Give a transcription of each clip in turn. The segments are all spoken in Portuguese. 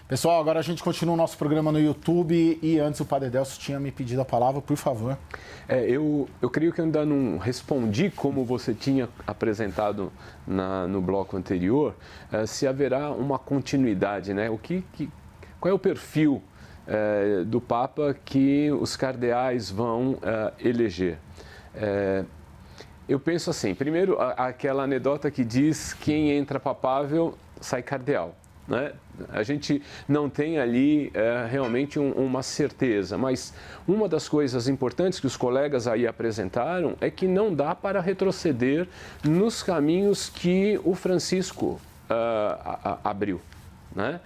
Pessoal, agora a gente continua o nosso programa no YouTube e antes o Padre Delcio tinha me pedido a palavra, por favor. Eu creio que eu ainda não respondi como você tinha apresentado no bloco anterior, se haverá uma continuidade, né? Qual é o perfil do Papa que os cardeais vão eleger? Eu penso assim, primeiro, aquela anedota que diz quem entra papável sai cardeal. Né? A gente não tem ali realmente uma certeza, mas uma das coisas importantes que os colegas aí apresentaram é que não dá para retroceder nos caminhos que o Francisco abriu. Né?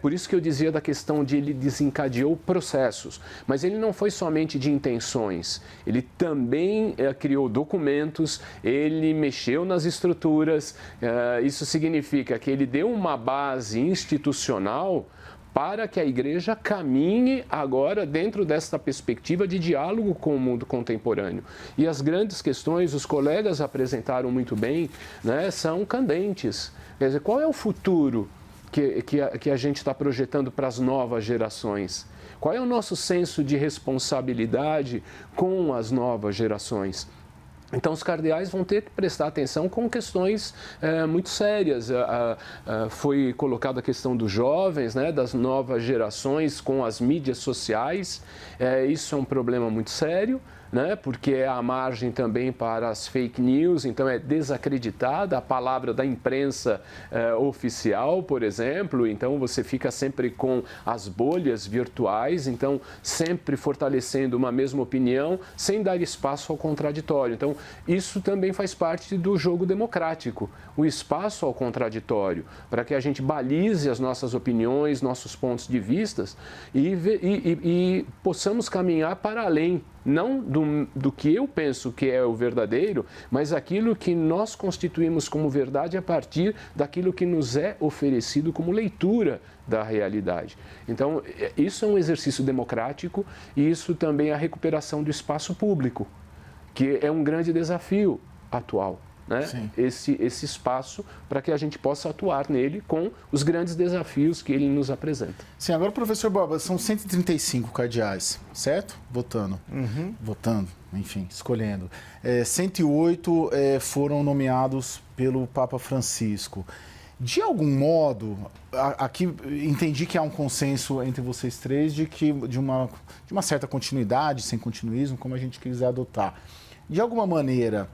Por isso que eu dizia da questão de ele desencadeou processos, mas ele não foi somente de intenções, ele também criou documentos, ele mexeu nas estruturas, isso significa que ele deu uma base institucional para que a igreja caminhe agora dentro desta perspectiva de diálogo com o mundo contemporâneo. E as grandes questões, os colegas apresentaram muito bem, né, são candentes. Quer dizer, qual é o futuro que a gente está projetando para as novas gerações? Qual é o nosso senso de responsabilidade com as novas gerações? Então, os cardeais vão ter que prestar atenção com questões muito sérias. Foi colocada a questão dos jovens, né, das novas gerações com as mídias sociais. Isso é um problema muito sério, né, porque é a margem também para as fake news, então é desacreditada a palavra da imprensa oficial, por exemplo, então você fica sempre com as bolhas virtuais, então sempre fortalecendo uma mesma opinião, sem dar espaço ao contraditório. Então, isso também faz parte do jogo democrático, o espaço ao contraditório, para que a gente balize as nossas opiniões, nossos pontos de vista e possamos caminhar para além, não do que eu penso que é o verdadeiro, mas aquilo que nós constituímos como verdade a partir daquilo que nos é oferecido como leitura da realidade. Então, isso é um exercício democrático e isso também é a recuperação do espaço público, que é um grande desafio atual, né? Esse espaço para que a gente possa atuar nele com os grandes desafios que ele nos apresenta. Sim, agora, professor Borba, são 135 cardeais, certo? Votando, enfim, escolhendo. 108 foram nomeados pelo Papa Francisco. De algum modo, aqui entendi que há um consenso entre vocês três de uma certa continuidade, sem continuismo, como a gente quiser adotar. De alguma maneira,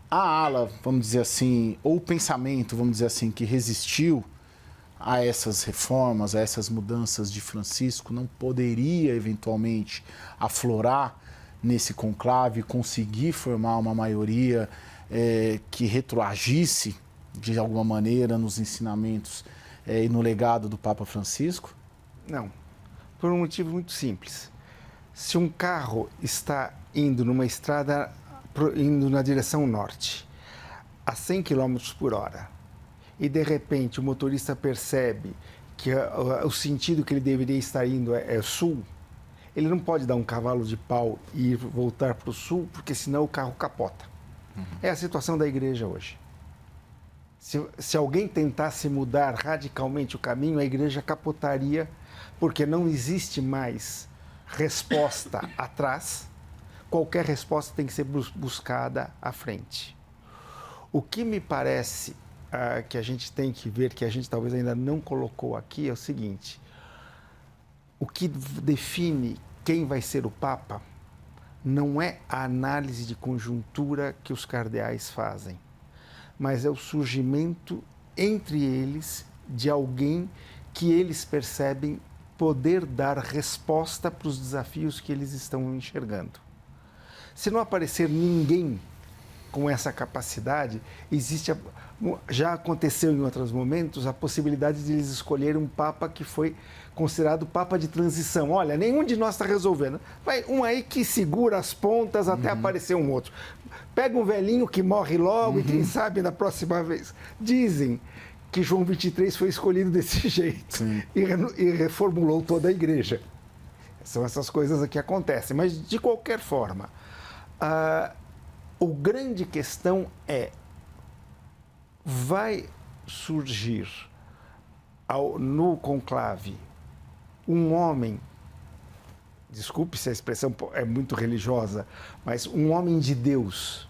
a ala, vamos dizer assim, ou o pensamento, vamos dizer assim, que resistiu a essas reformas, a essas mudanças de Francisco, não poderia eventualmente aflorar nesse conclave, conseguir formar uma maioria que retroagisse de alguma maneira nos ensinamentos e no legado do Papa Francisco? Não, por um motivo muito simples. Se um carro está indo numa estrada, indo na direção norte, a 100 km por hora, e de repente o motorista percebe que o sentido que ele deveria estar indo é sul, ele não pode dar um cavalo de pau e voltar para o sul, porque senão o carro capota. É a situação da igreja hoje. Se alguém tentasse mudar radicalmente o caminho, a igreja capotaria, porque não existe mais resposta atrás, qualquer resposta tem que ser buscada à frente. O que me parece que a gente tem que ver, que a gente talvez ainda não colocou aqui, é o seguinte: o que define quem vai ser o Papa não é a análise de conjuntura que os cardeais fazem, mas é o surgimento entre eles de alguém que eles percebem poder dar resposta para os desafios que eles estão enxergando. Se não aparecer ninguém com essa capacidade, já aconteceu em outros momentos a possibilidade de eles escolherem um Papa que foi considerado Papa de transição. Olha, nenhum de nós está resolvendo. Vai um aí que segura as pontas até aparecer um outro. Pega um velhinho que morre logo e quem sabe na próxima vez. Dizem que João 23 foi escolhido desse jeito e reformulou toda a igreja. São essas coisas que acontecem. Mas, de qualquer forma, a grande questão é: vai surgir no conclave um homem, desculpe se a expressão é muito religiosa, mas um homem de Deus,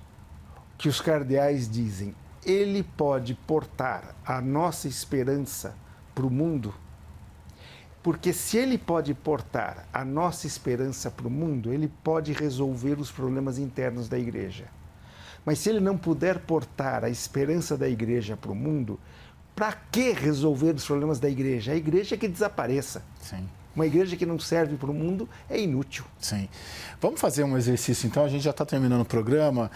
que os cardeais dizem, ele pode portar a nossa esperança para o mundo, porque se ele pode portar a nossa esperança para o mundo, ele pode resolver os problemas internos da igreja. Mas se ele não puder portar a esperança da igreja para o mundo, para que resolver os problemas da igreja? A igreja é que desapareça. Sim. Uma igreja que não serve para o mundo é inútil. Sim. Vamos fazer um exercício, então. A gente já está terminando o programa.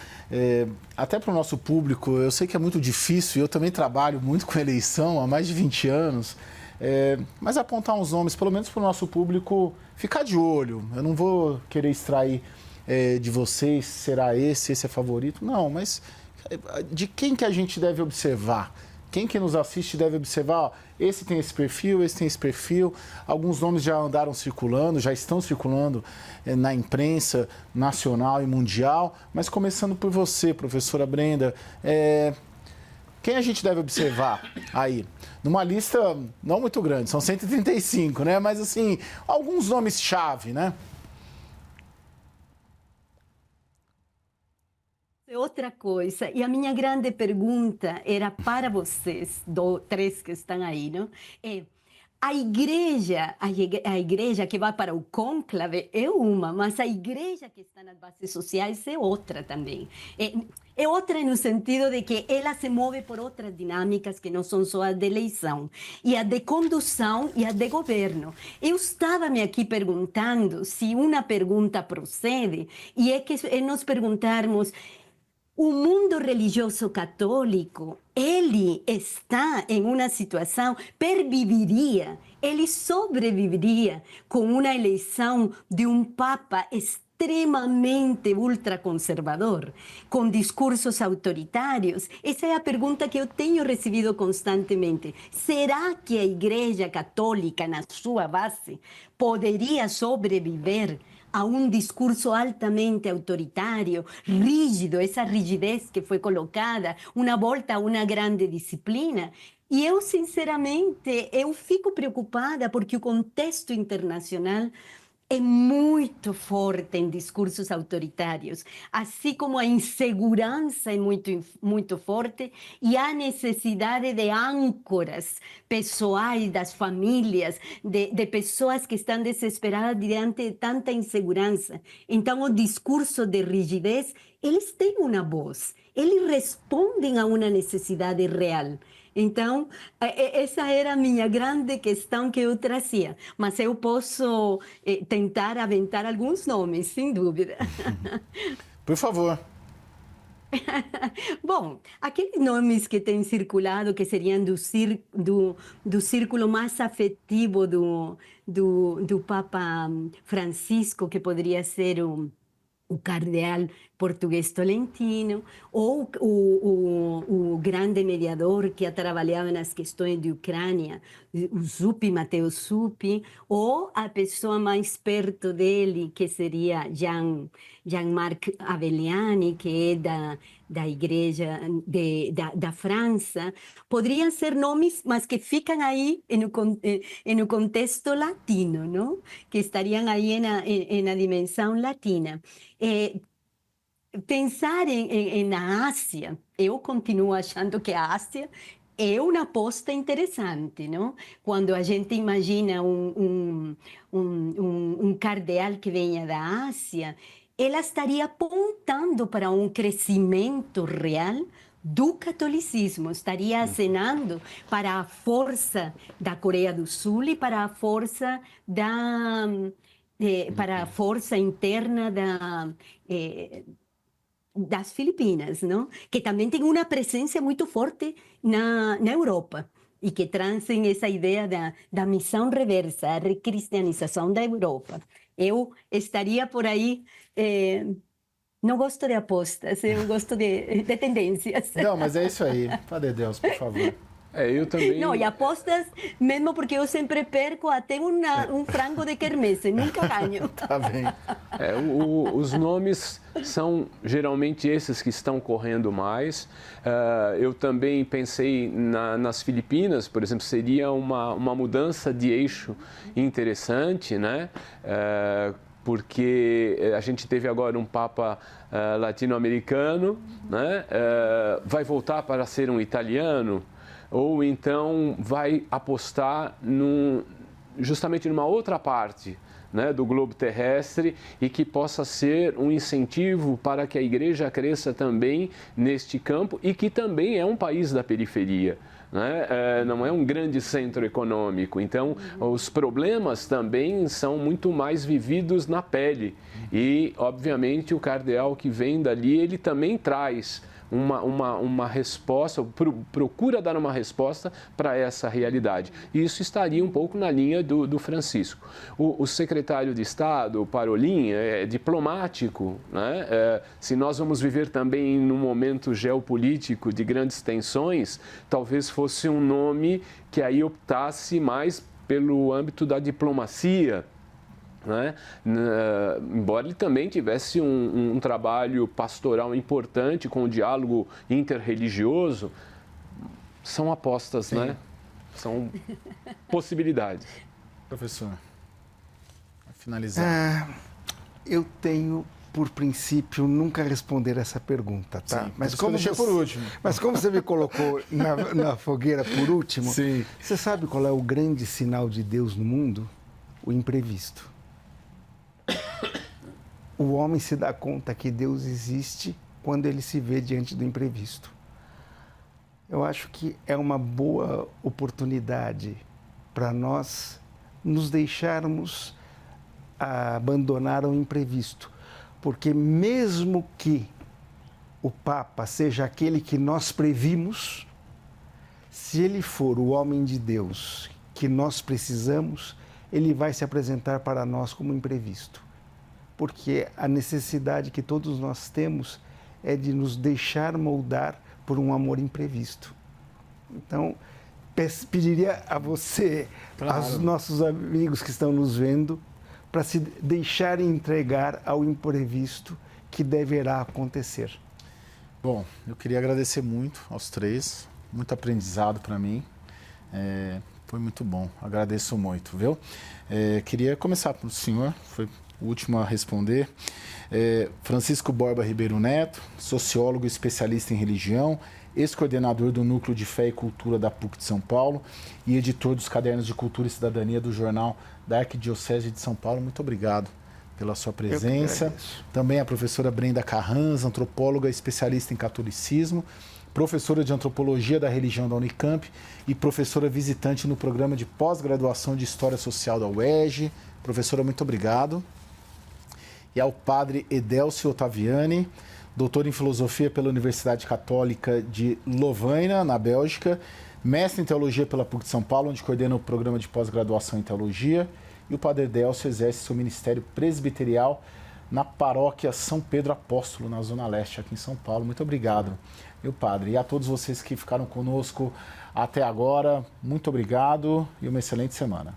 Até para o nosso público, eu sei que é muito difícil, eu também trabalho muito com eleição há mais de 20 anos, mas apontar uns nomes, pelo menos para o nosso público, ficar de olho. Eu não vou querer extrair de vocês, será esse é favorito. Não, mas de quem que a gente deve observar? Quem que nos assiste deve observar, ó, esse tem esse perfil, esse tem esse perfil. Alguns nomes já andaram circulando, já estão circulando na imprensa nacional e mundial. Mas começando por você, professora Brenda, quem a gente deve observar aí? Numa lista não muito grande, são 135, né? Mas assim, alguns nomes-chave, né? Outra coisa, e a minha grande pergunta era para vocês, três que estão aí, não? A igreja que vai para o conclave é uma, mas a igreja que está nas bases sociais é outra também. É outra no sentido de que ela se move por outras dinâmicas que não são só a de eleição, e a de condução e a de governo. Eu estava me aqui perguntando se uma pergunta procede, e é que nós perguntarmos: o mundo religioso católico, ele está em uma situação, perviveria, ele sobreviveria com uma eleição de um papa extremamente ultraconservador, com discursos autoritários? Essa é a pergunta que eu tenho recebido constantemente. Será que a Igreja Católica, na sua base, poderia sobreviver a um discurso altamente autoritário, rígido, essa rigidez que foi colocada, uma volta a uma grande disciplina? E eu, sinceramente, eu fico preocupada porque o contexto internacional é muito forte em discursos autoritários, assim como a insegurança é muito forte, e a necessidade de âncoras pessoais das famílias, de pessoas que estão desesperadas diante de tanta insegurança. Então, o discurso de rigidez, eles têm uma voz, eles respondem a uma necessidade real. Então, essa era a minha grande questão que eu trazia. Mas eu posso tentar aventar alguns nomes, sem dúvida. Por favor. Bom, aqueles nomes que têm circulado, que seriam do círculo mais afetivo do Papa Francisco, que poderia ser o cardeal português Tolentino, ou o grande mediador que ha trabalhado nas questões de Ucrânia, o Zuppi, Matteo Zuppi, ou a pessoa mais perto dele, que seria Jean-Marc Avelliani, que é da Igreja da França. Poderiam ser nomes, mas que ficam aí no contexto latino, não? Que estariam aí na dimensão latina. Pensar na Ásia, eu continuo achando que a Ásia é uma aposta interessante, não? Quando a gente imagina um cardeal que venha da Ásia, ela estaria apontando para um crescimento real do catolicismo, estaria acenando para a força da Coreia do Sul e para a força para a força interna das Filipinas, não? Que também tem uma presença muito forte na Europa e que trazem essa ideia da missão reversa, a recristianização da Europa. Eu estaria por aí. Não gosto de apostas, eu gosto de tendências. Não, mas é isso aí. Padre Deus, por favor. Eu também... Não, e apostas, mesmo porque eu sempre perco até um frango de quermesse, nunca ganho. Tá bem. Os nomes são geralmente esses que estão correndo mais. Eu também pensei nas Filipinas, por exemplo, seria uma mudança de eixo interessante, né? Porque a gente teve agora um Papa latino-americano, né? Vai voltar para ser um italiano, ou então vai apostar justamente numa outra parte, né, do globo terrestre, e que possa ser um incentivo para que a igreja cresça também neste campo, e que também é um país da periferia. Né? Não é um grande centro econômico, então os problemas também são muito mais vividos na pele, e obviamente o cardeal que vem dali, ele também traz uma resposta, procura dar uma resposta para essa realidade. E isso estaria um pouco na linha do Francisco. O secretário de Estado, o Parolin, é diplomático, né? Se nós vamos viver também num momento geopolítico de grandes tensões, talvez fosse um nome que aí optasse mais pelo âmbito da diplomacia, né? Embora ele também tivesse um trabalho pastoral importante com o diálogo interreligioso, são apostas, Sim. né? São possibilidades. Professor, para finalizar. Eu tenho por princípio nunca responder essa pergunta, tá? Sim, como deixei por último. Mas como você me colocou na fogueira por último, Sim. Você sabe qual é o grande sinal de Deus no mundo? O imprevisto. O homem se dá conta que Deus existe quando ele se vê diante do imprevisto. Eu acho que é uma boa oportunidade para nós nos deixarmos abandonar o imprevisto. Porque mesmo que o Papa seja aquele que nós previmos, se ele for o homem de Deus que nós precisamos, ele vai se apresentar para nós como imprevisto. Porque a necessidade que todos nós temos é de nos deixar moldar por um amor imprevisto. Então, pediria a você, aos nossos amigos que estão nos vendo, para se deixarem entregar ao imprevisto que deverá acontecer. Bom, eu queria agradecer muito aos três, muito aprendizado para mim. Foi muito bom, agradeço muito, viu? Queria começar pelo senhor, foi o último a responder. Francisco Borba Ribeiro Neto, sociólogo especialista em religião, ex-coordenador do Núcleo de Fé e Cultura da PUC de São Paulo e editor dos Cadernos de Cultura e Cidadania do Jornal da Arquidiocese de São Paulo. Muito obrigado pela sua presença. Também a professora Brenda Carranz, antropóloga especialista em catolicismo, professora de Antropologia da Religião da Unicamp e professora visitante no programa de pós-graduação de História Social da UERJ. Professora, muito obrigado. E ao padre Edélcio Ottaviani, doutor em Filosofia pela Universidade Católica de Louvaina, na Bélgica, mestre em Teologia pela PUC de São Paulo, onde coordena o programa de pós-graduação em Teologia, e o padre Edélcio exerce seu ministério presbiterial na paróquia São Pedro Apóstolo, na Zona Leste, aqui em São Paulo. Muito obrigado, meu padre. E a todos vocês que ficaram conosco até agora, muito obrigado e uma excelente semana.